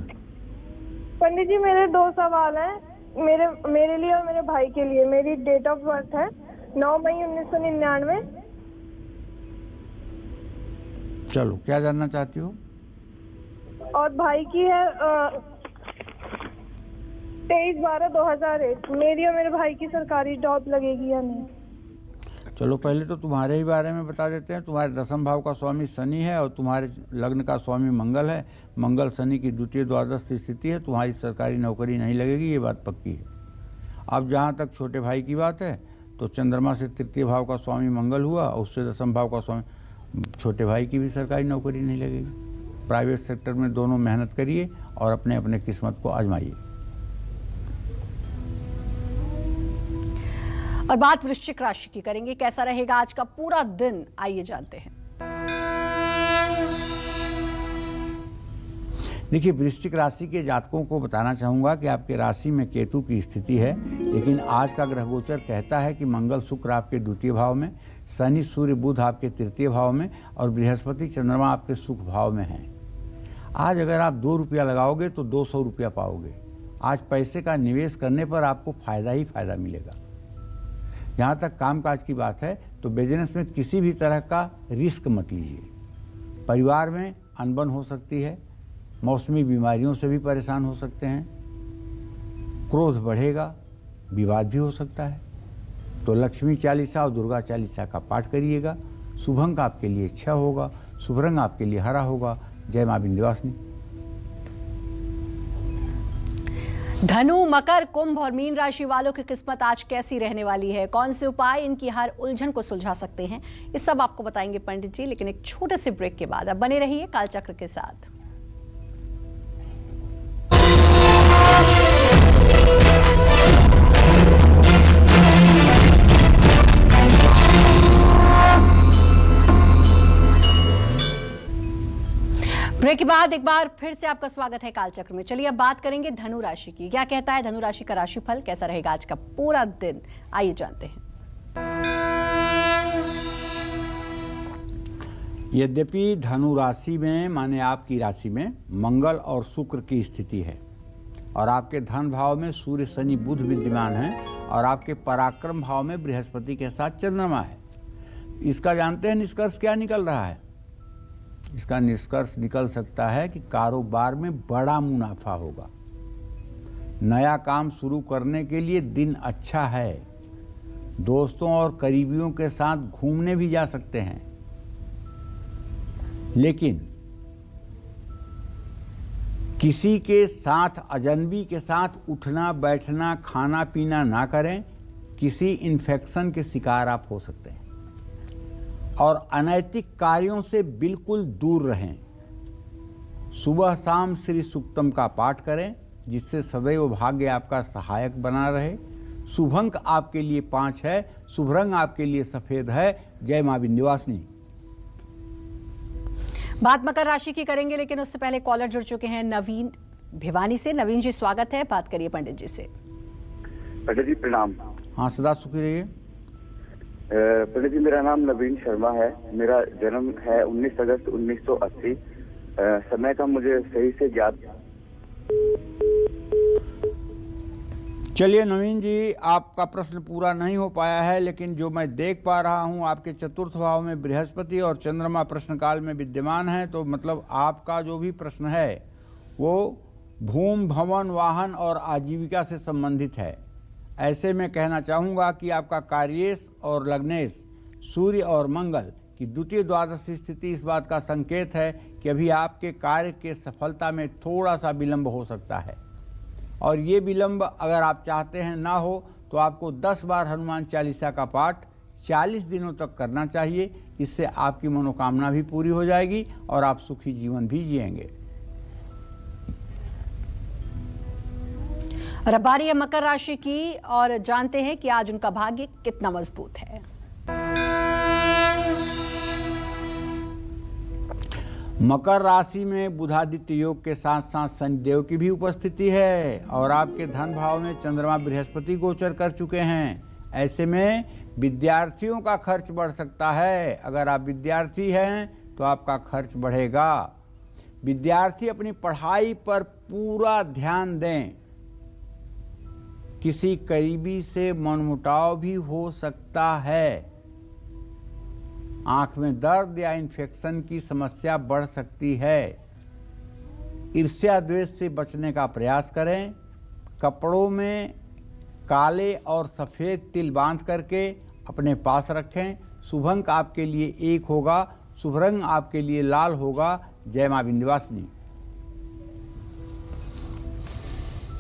पंडित जी, मेरे 2 सवाल हैं, मेरे लिए और मेरे भाई के लिए। मेरी डेट ऑफ बर्थ है 9 मई 1999। चलो, क्या जानना चाहती हो? और भाई की है 23/12/2001। मेरी और मेरे भाई की सरकारी जॉब लगेगी या नहीं? चलो, पहले तो तुम्हारे ही बारे में बता देते हैं। तुम्हारे दसम भाव का स्वामी शनि है और तुम्हारे लग्न का स्वामी मंगल है। मंगल शनि की द्वितीय द्वादश स्थिति है। तुम्हारी सरकारी नौकरी नहीं लगेगी, ये बात पक्की है। अब जहाँ तक छोटे भाई की बात है, तो चंद्रमा से तृतीय भाव का स्वामी मंगल हुआ और उससे दसम भाव का स्वामी, छोटे भाई की भी सरकारी नौकरी नहीं लगेगी। प्राइवेट सेक्टर में दोनों मेहनत करिए और अपने अपने किस्मत को आजमाइए। और बात वृश्चिक राशि की करेंगे। कैसा रहेगा आज का पूरा दिन, आइए जानते हैं। देखिए, वृश्चिक राशि के जातकों को बताना चाहूँगा कि आपके राशि में केतु की स्थिति है, लेकिन आज का ग्रह गोचर कहता है कि मंगल शुक्र आपके द्वितीय भाव में, शनि सूर्य बुध आपके तृतीय भाव में और बृहस्पति चंद्रमा आपके सुख भाव में हैं। आज अगर आप 2 रुपया लगाओगे तो 200 रुपया पाओगे। आज पैसे का निवेश करने पर आपको फायदा ही फायदा मिलेगा। जहाँ तक कामकाज की बात है, तो बिजनेस में किसी भी तरह का रिस्क मत लीजिए। परिवार में अनबन हो सकती है। मौसमी बीमारियों से भी परेशान हो सकते हैं। क्रोध बढ़ेगा, विवाद भी हो सकता है। तो लक्ष्मी चालीसा और दुर्गा चालीसा का पाठ करिएगा। शुभ अंक आपके लिए 6 होगा। शुभ रंग आपके लिए हरा होगा। जय मां विंध्यवासिनी। धनु, मकर, कुंभ और मीन राशि वालों की किस्मत आज कैसी रहने वाली है? कौन से उपाय इनकी हर उलझन को सुलझा सकते हैं? ये सब आपको बताएंगे पंडित जी, लेकिन एक छोटे से ब्रेक के बाद। अब बने रहिए कालचक्र के साथ। ब्रेक के बाद एक बार फिर से आपका स्वागत है कालचक्र में। चलिए अब बात करेंगे धनु राशि की। क्या कहता है धनु राशि का राशिफल? कैसा रहेगा आज का पूरा दिन, आइए जानते हैं। यद्यपि धनु राशि में, माने आपकी राशि में मंगल और शुक्र की स्थिति है और आपके धन भाव में सूर्य शनि बुध विद्यमान है और आपके पराक्रम भाव में बृहस्पति के साथ चंद्रमा है, इसका जानते हैं निष्कर्ष क्या निकल रहा है? इसका निष्कर्ष निकल सकता है कि कारोबार में बड़ा मुनाफा होगा। नया काम शुरू करने के लिए दिन अच्छा है। दोस्तों और करीबियों के साथ घूमने भी जा सकते हैं, लेकिन किसी के साथ, अजनबी के साथ उठना बैठना खाना पीना ना करें। किसी इन्फेक्शन के शिकार आप हो सकते हैं और अनैतिक कार्यों से बिल्कुल दूर रहें। सुबह शाम श्री सूक्तम का पाठ करें, जिससे सदैव भाग्य आपका सहायक बना रहे। शुभ अंक आपके लिए 5 है। शुभ रंग आपके लिए सफेद है। जय मां विंध्यवासिनी। बात मकर राशि की करेंगे, लेकिन उससे पहले कॉलर जुड़ चुके हैं नवीन भिवानी से। नवीन जी स्वागत है, बात करिए पंडित जी से। पंडित जी प्रणाम। हाँ, सदा सुखी रहिए। पंडित जी, मेरा नाम नवीन शर्मा है। मेरा जन्म है 19 अगस्त 1980। समय का मुझे सही से ज्ञात। चलिए नवीन जी, आपका प्रश्न पूरा नहीं हो पाया है, लेकिन जो मैं देख पा रहा हूं, आपके चतुर्थ भाव में बृहस्पति और चंद्रमा प्रश्न काल में विद्यमान है। तो मतलब आपका जो भी प्रश्न है वो भूमि, भवन, वाहन और आजीविका से संबंधित है। ऐसे में कहना चाहूँगा कि आपका कार्येश और लग्नेश सूर्य और मंगल की द्वितीय द्वादश स्थिति इस बात का संकेत है कि अभी आपके कार्य के सफलता में थोड़ा सा विलंब हो सकता है, और ये विलंब अगर आप चाहते हैं ना हो तो आपको 10 बार हनुमान चालीसा का पाठ 40 दिनों तक करना चाहिए। इससे आपकी मनोकामना भी पूरी हो जाएगी और आप सुखी जीवन भी जिएंगे। और अब बारी है मकर राशि की, और जानते हैं कि आज उनका भाग्य कितना मजबूत है। मकर राशि में बुधादित्य योग के साथ साथ शनिदेव की भी उपस्थिति है, और आपके धन भाव में चंद्रमा बृहस्पति गोचर कर चुके हैं। ऐसे में विद्यार्थियों का खर्च बढ़ सकता है। अगर आप विद्यार्थी हैं तो आपका खर्च बढ़ेगा। विद्यार्थी अपनी पढ़ाई पर पूरा ध्यान दें। किसी करीबी से मनमुटाव भी हो सकता है। आंख में दर्द या इन्फेक्शन की समस्या बढ़ सकती है। ईर्ष्या द्वेष से बचने का प्रयास करें। कपड़ों में काले और सफ़ेद तिल बांध करके अपने पास रखें। शुभ अंक आपके लिए 1 होगा। शुभ रंग आपके लिए लाल होगा। जय मां विंध्यवासिनी।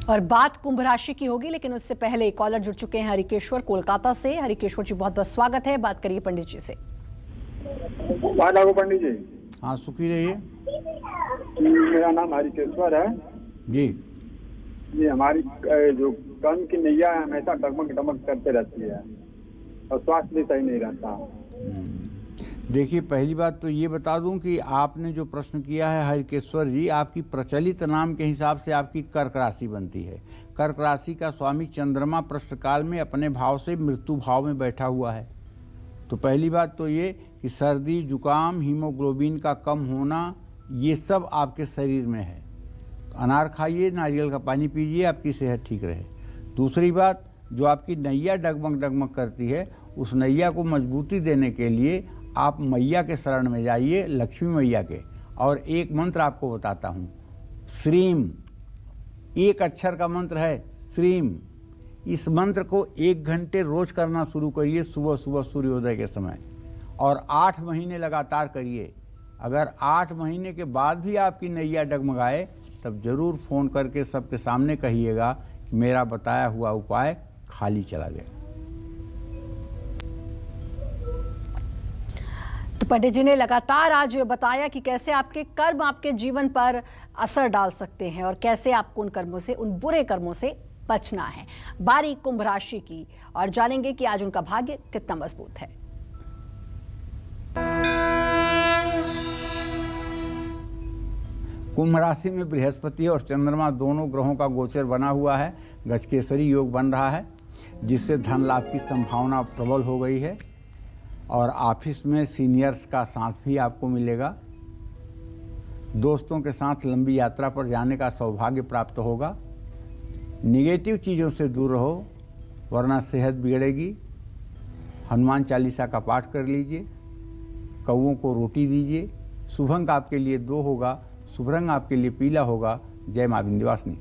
और बात कुंभ राशि की होगी, लेकिन उससे पहले कॉलर जुड़ चुके हैं हरिकेश्वर कोलकाता से। हरिकेश्वर जी, बहुत बहुत स्वागत है। बात करिए पंडित जी से। पंडित जी। हाँ, सुखी रहिए। मेरा नाम हरिकेश्वर है जी। ये हमारी जो कर्म की नैया है हमेशा डगमग डगमग करते रहती है और स्वास्थ्य भी सही नहीं रहता। देखिए, पहली बात तो ये बता दूं कि आपने जो प्रश्न किया है हरिकेश्वर जी, आपकी प्रचलित नाम के हिसाब से आपकी कर्क राशि बनती है। कर्क राशि का स्वामी चंद्रमा प्रश्नकाल में अपने भाव से मृत्यु भाव में बैठा हुआ है। तो पहली बात तो ये कि सर्दी, जुकाम, हीमोग्लोबिन का कम होना, ये सब आपके शरीर में है। अनार खाइए, नारियल का पानी पीजिए, आपकी सेहत ठीक रहे। दूसरी बात, जो आपकी नैया डगमग डगमग करती है, उस नैया को मजबूती देने के लिए आप मैया के शरण में जाइए, लक्ष्मी मैया के। और एक मंत्र आपको बताता हूँ, श्रीम, 1 अक्षर का मंत्र है श्रीम। इस मंत्र को 1 घंटे रोज करना शुरू करिए, सुबह सुबह सूर्योदय के समय, और 8 महीने लगातार करिए। अगर 8 महीने के बाद भी आपकी नैया डगमगाए तब जरूर फ़ोन करके सबके सामने कहिएगा कि मेरा बताया हुआ उपाय खाली चला गया। तो पंडित जी ने लगातार आज बताया कि कैसे आपके कर्म आपके जीवन पर असर डाल सकते हैं और कैसे आपको उन कर्मों से, उन बुरे कर्मों से बचना है। बारी कुंभ राशि की, और जानेंगे कि आज उनका भाग्य कितना मजबूत है। कुंभ राशि में बृहस्पति और चंद्रमा दोनों ग्रहों का गोचर बना हुआ है। गजकेसरी योग बन रहा है, जिससे धन लाभ की संभावना प्रबल हो गई है, और ऑफिस में सीनियर्स का साथ भी आपको मिलेगा। दोस्तों के साथ लंबी यात्रा पर जाने का सौभाग्य प्राप्त होगा। निगेटिव चीज़ों से दूर रहो, वरना सेहत बिगड़ेगी। हनुमान चालीसा का पाठ कर लीजिए। कौओं को रोटी दीजिए। शुभ अंक आपके लिए 2 होगा। शुभ रंग आपके लिए पीला होगा। जय मां विंध्यवासिनी।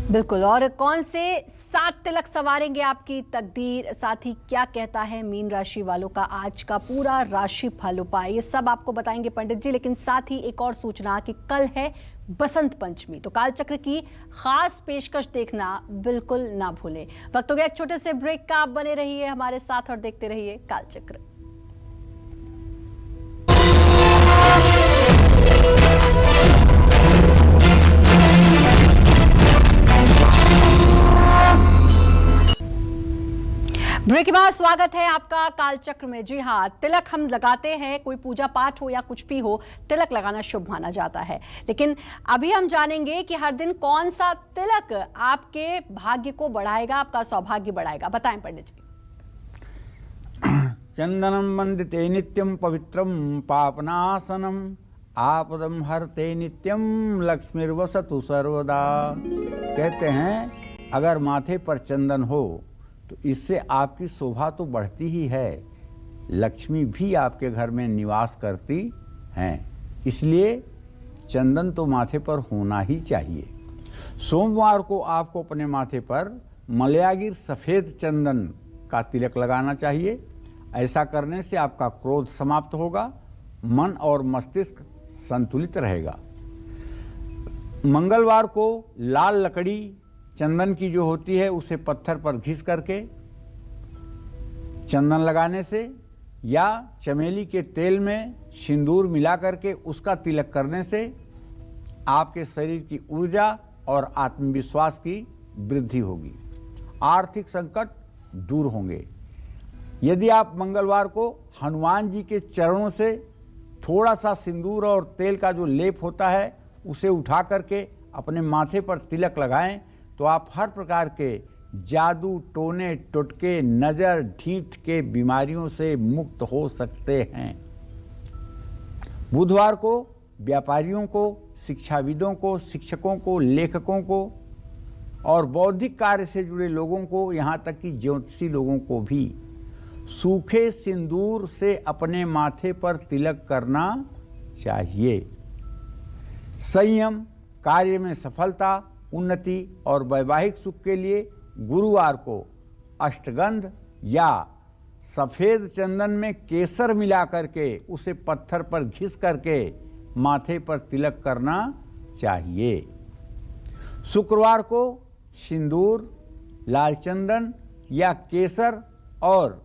बिल्कुल। और कौन से 7 तिलक सवारेंगे आपकी तकदीर, साथ ही क्या कहता है मीन राशि वालों का आज का पूरा राशि फल उपाय, ये सब आपको बताएंगे पंडित जी। लेकिन साथ ही एक और सूचना कि कल है बसंत पंचमी, तो कालचक्र की खास पेशकश देखना बिल्कुल ना भूलें। वक्त हो गया एक छोटे से ब्रेक का। आप बने रहिए हमारे साथ और देखते रहिए कालचक्र। ब्रेक के बाद स्वागत है आपका कालचक्र में। जी हाँ, तिलक हम लगाते हैं, कोई पूजा पाठ हो या कुछ भी हो, तिलक लगाना शुभ माना जाता है। लेकिन अभी हम जानेंगे कि हर दिन कौन सा तिलक आपके भाग्य को बढ़ाएगा, आपका सौभाग्य बढ़ाएगा। बताएं पंडित जी। चंदनम वंदिते नित्यम पवित्रम पापनाशनम आपदम हरते नित्यम लक्ष्मीर्वसतु सर्वदा। कहते हैं अगर माथे पर चंदन हो तो इससे आपकी शोभा तो बढ़ती ही है, लक्ष्मी भी आपके घर में निवास करती हैं। इसलिए चंदन तो माथे पर होना ही चाहिए। सोमवार को आपको अपने माथे पर मलयागिर सफ़ेद चंदन का तिलक लगाना चाहिए। ऐसा करने से आपका क्रोध समाप्त होगा, मन और मस्तिष्क संतुलित रहेगा। मंगलवार को लाल लकड़ी चंदन की जो होती है उसे पत्थर पर घिस करके चंदन लगाने से या चमेली के तेल में सिंदूर मिला करके उसका तिलक करने से आपके शरीर की ऊर्जा और आत्मविश्वास की वृद्धि होगी, आर्थिक संकट दूर होंगे। यदि आप मंगलवार को हनुमान जी के चरणों से थोड़ा सा सिंदूर और तेल का जो लेप होता है उसे उठा करके अपने माथे पर तिलक लगाएं तो आप हर प्रकार के जादू, टोने, टोटके, नज़र, ढीठ के बीमारियों से मुक्त हो सकते हैं। बुधवार को व्यापारियों को, शिक्षाविदों को, शिक्षकों को, लेखकों को और बौद्धिक कार्य से जुड़े लोगों को, यहाँ तक कि ज्योतिषी लोगों को भी सूखे सिंदूर से अपने माथे पर तिलक करना चाहिए। संयम, कार्य में सफलता, उन्नति और वैवाहिक सुख के लिए गुरुवार को अष्टगंध या सफ़ेद चंदन में केसर मिला करके उसे पत्थर पर घिस करके माथे पर तिलक करना चाहिए। शुक्रवार को सिंदूर, लाल चंदन या केसर और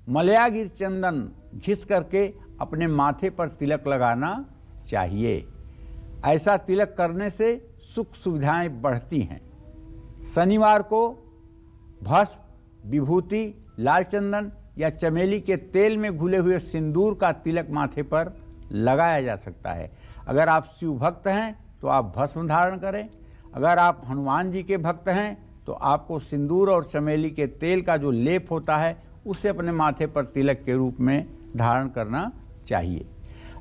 मलयागिर चंदन घिस करके अपने माथे पर तिलक लगाना चाहिए। ऐसा तिलक करने से सुख सुविधाएं बढ़ती हैं। शनिवार को भस्म, विभूति, लाल चंदन या चमेली के तेल में घुले हुए सिंदूर का तिलक माथे पर लगाया जा सकता है। अगर आप शिव भक्त हैं तो आप भस्म धारण करें, अगर आप हनुमान जी के भक्त हैं तो आपको सिंदूर और चमेली के तेल का जो लेप होता है उसे अपने माथे पर तिलक के रूप में धारण करना चाहिए।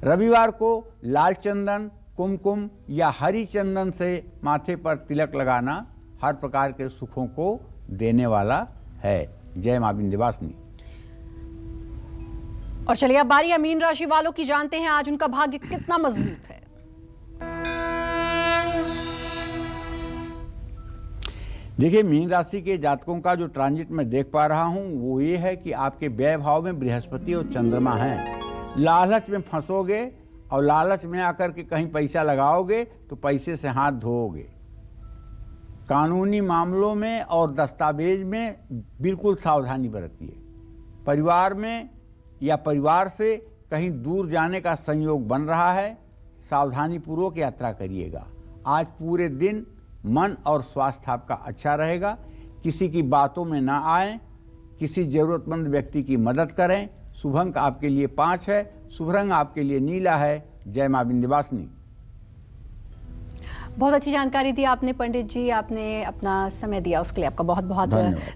रविवार को लाल चंदन, कुमकुम या हरी चंदन से माथे पर तिलक लगाना हर प्रकार के सुखों को देने वाला है। जय मां विंध्यवासिनी। और चलिए अब बारी मीन राशि वालों की जानते हैं आज उनका भाग्य कितना मजबूत है। देखिए, मीन राशि के जातकों का जो ट्रांजिट मैं देख पा रहा हूं वो ये है कि आपके व्यय भाव में बृहस्पति और चंद्रमा हैं। लालच में फंसोगे और लालच में आकर के कहीं पैसा लगाओगे तो पैसे से हाथ धोओगे। कानूनी मामलों में और दस्तावेज में बिल्कुल सावधानी बरतिए। परिवार में या परिवार से कहीं दूर जाने का संयोग बन रहा है, सावधानीपूर्वक यात्रा करिएगा। आज पूरे दिन मन और स्वास्थ्य आपका अच्छा रहेगा। किसी की बातों में ना आएं, किसी जरूरतमंद व्यक्ति की मदद करें। शुभ अंक आपके लिए 5 है, शुभ रंग आपके लिए नीला है। जय मां विंध्यवासिनी। बहुत अच्छी जानकारी दी आपने पंडित जी, आपने अपना समय दिया उसके लिए आपका बहुत बहुत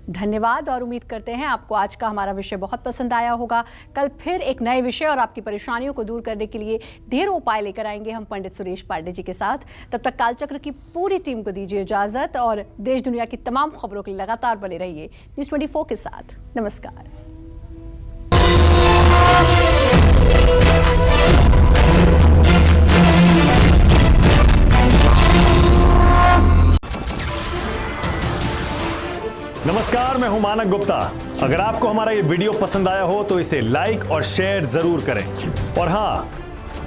धन्यवाद। और उम्मीद करते हैं आपको आज का हमारा विषय बहुत पसंद आया होगा। कल फिर एक नए विषय और आपकी परेशानियों को दूर करने के लिए ढेरों उपाय लेकर आएंगे हम पंडित सुरेश पांडे जी के साथ। तब तक कालचक्र की पूरी टीम को दीजिए इजाजत और देश दुनिया की तमाम खबरों के लिए लगातार बने रहिए न्यूज़ 24 के साथ। नमस्कार। नमस्कार, मैं हूं मानक गुप्ता। अगर आपको हमारा ये वीडियो पसंद आया हो तो इसे लाइक और शेयर जरूर करें और हाँ,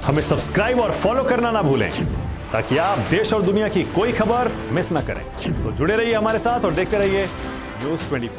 हमें सब्सक्राइब और फॉलो करना ना भूलें ताकि आप देश और दुनिया की कोई खबर मिस ना करें। तो जुड़े रहिए हमारे साथ और देखते रहिए न्यूज़ 24।